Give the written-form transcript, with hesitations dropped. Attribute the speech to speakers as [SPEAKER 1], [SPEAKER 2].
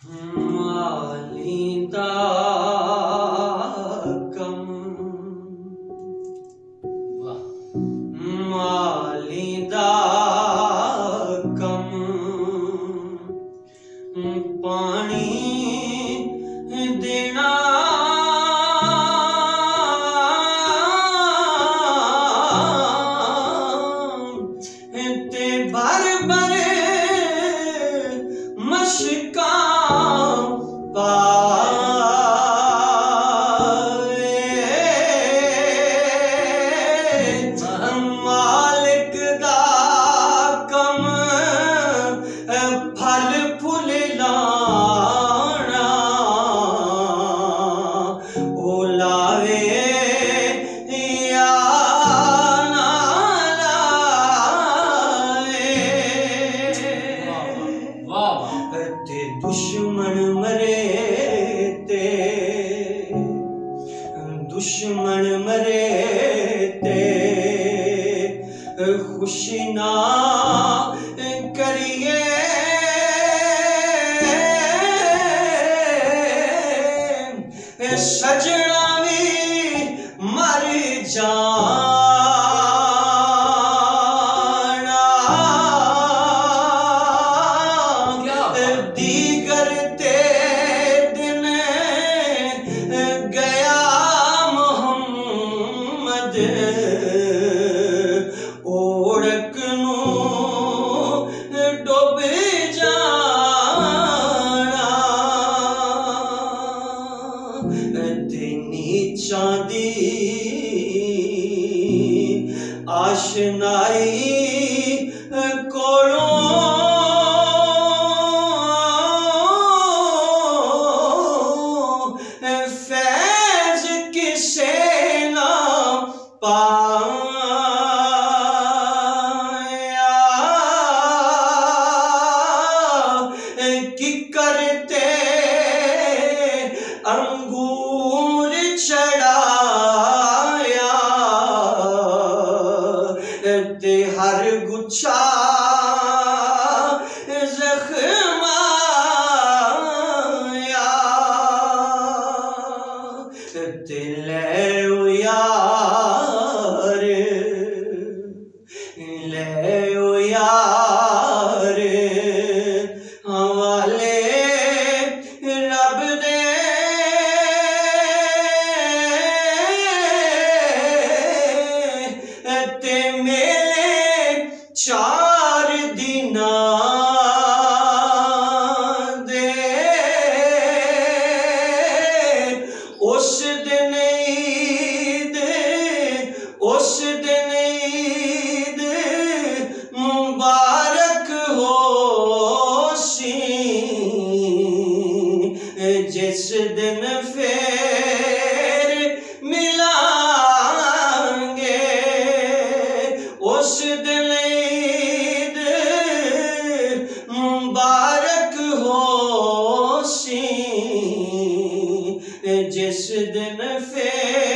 [SPEAKER 1] मालिदा कम मालिदा कम पानी देना ते भर भर मशका मालिक दा कम फल फुल लाना ओ लावे या ना लावे। ते दुश्मन मरे ते दुश्मन मरे ते खुशी ना करिए सजना भी मर जाना दीगर ते दिन गया मोहम्मद ओढ़क नू डुब जाना ते नीचां दी आशनाई कोलों फैज किसे ना पाया कि करते अंगूर चढ़ाया ते हर गुच्छा जख्माया ते ले ओ यार हवाले रब दे ते मेले 4 दिना दे उस दिन ईद मुबारक होसी जिस दिन फिर मिलांगे उस दिन ईद मुबारक होसी जिस दिन फिर